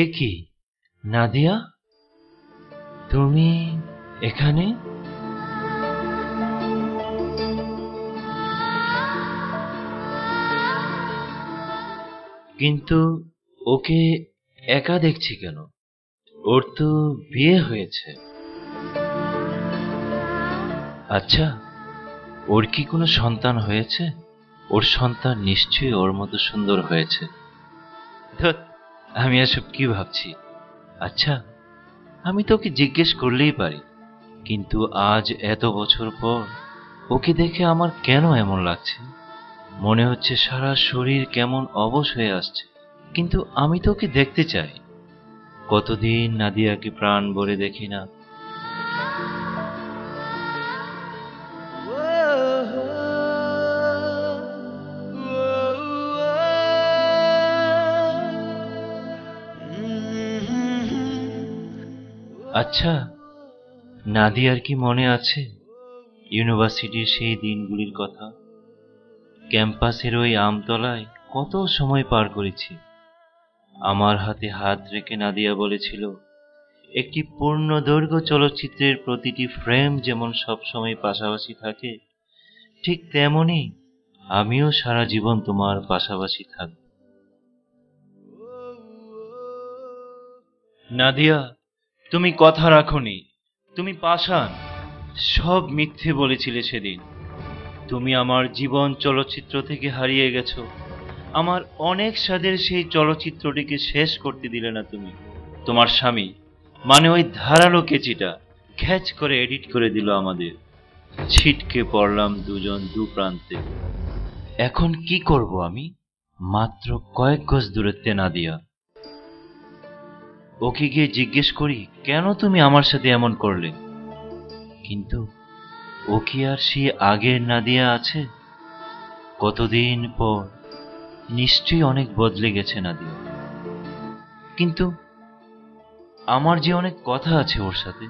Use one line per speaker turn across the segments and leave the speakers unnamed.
এ কি নাদিয়া, তুমি এখানে? কিন্তু ওকে একা দেখছি কেন? ওর তো বিয়ে হয়েছে। আচ্ছা, ওর কি কোনো সন্তান হয়েছে? ওর সন্তান নিশ্চয়ই ওর মতো সুন্দর হয়েছে। ধ্যাৎ, আমি এসব কি ভাবছি? আচ্ছা, আমি তো ওকে জিজ্ঞেস করলেই পারি, কিন্তু আজ এত বছর পর ওকে দেখে আমার কেন এমন লাগছে? মনে হচ্ছে সারা শরীর কেমন অবশ হয়ে আসছে। কিন্তু আমি তো ওকে দেখতে চাই। কতদিন নাদিয়াকে প্রাণ ভরে দেখি না। আচ্ছা, নাদিয়ার কি মনে আছে ইউনিভার্সিটির সেই দিনগুলির কথা? ক্যাম্পাসের ওই আমতলায় কত সময় পার করেছি। আমার হাতে হাত রেখে নাদিয়া বলেছিল, একটি পূর্ণদৈর্ঘ্য চলচ্চিত্রের প্রতিটি ফ্রেম যেমন সবসময় পাশাপাশি থাকে, ঠিক তেমনি আমিও সারা জীবন তোমার পাশাপাশি থাকব। নাদিয়া, তুমি কথা রাখোনি। তুমি পাষাণ। সব মিথ্যে বলেছিলে সেদিন। তুমি আমার জীবন চলচ্চিত্র থেকে হারিয়ে গেছো। আমার অনেক স্বাদের সেই চলচ্চিত্রটিকে শেষ করতে দিলে না তুমি। তোমার স্বামী, মানে ওই ধারালো কেচিটা, খ্যাচ করে এডিট করে দিল আমাদের। ছিটকে পড়লাম দুজন দু প্রান্তে। এখন কি করব আমি? মাত্র কয়েক গজ দূরত্বে নাদিয়া। ওকে গিয়ে জিজ্ঞেস করি, কেন তুমি আমার সাথে এমন করলে? কিন্তু ও কি আর সেই আগের নাদিয়া আছে? কতদিন পর। নিশ্চয়ই অনেক বদলে গেছে নাদিয়া। কিন্তু আমার যে অনেক কথা আছে ওর সাথে।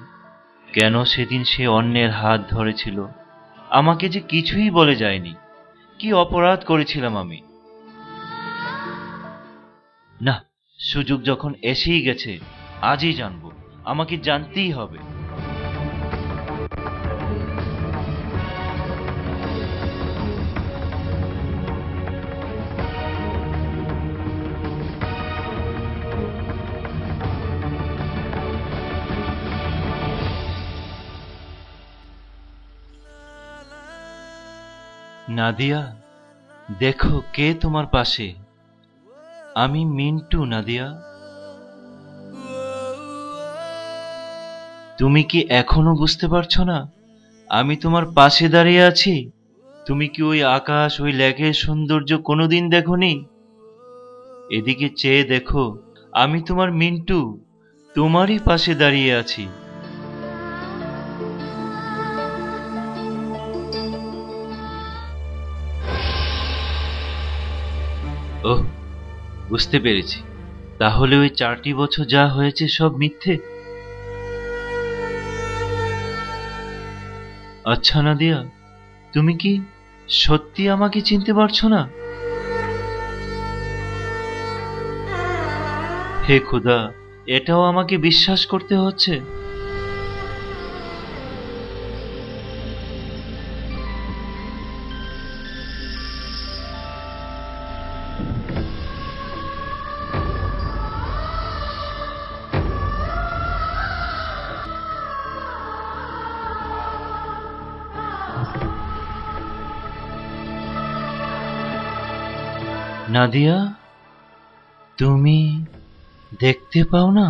কেন সেদিন সে অন্যের হাত ধরেছিল, আমাকে যে কিছুই বলে যায়নি? কি অপরাধ করেছিলাম আমি? না, সুযোগ যখন এসেই গেছে, আজই জানবো। আমাকে জানতেই হবে। নাদিয়া, দেখো কে তোমার পাশে। আমি মিন্টু। নাদিয়া, তুমি কি এখনো বুঝতে পারছো না আমি তোমার পাশে দাঁড়িয়ে আছি? তুমি কি ওই আকাশ, ওই লেকের সৌন্দর্য কোনোদিন দেখোনি? এদিকে চেয়ে দেখো, আমি তোমার মিন্টু, তোমারই পাশে দাঁড়িয়ে আছি। ওহ, বুঝতে পেরেছি। তাহলে ওই 4টি বছর যা হয়েছে সব মিথ্যে। আচ্ছা নাদিয়া, তুমি কি সত্যি আমাকে চিনতে পারছো না? হে খোদা, এটাও আমাকে বিশ্বাস করতে হচ্ছে। নাদিয়া, তুমি দেখতে পাও না?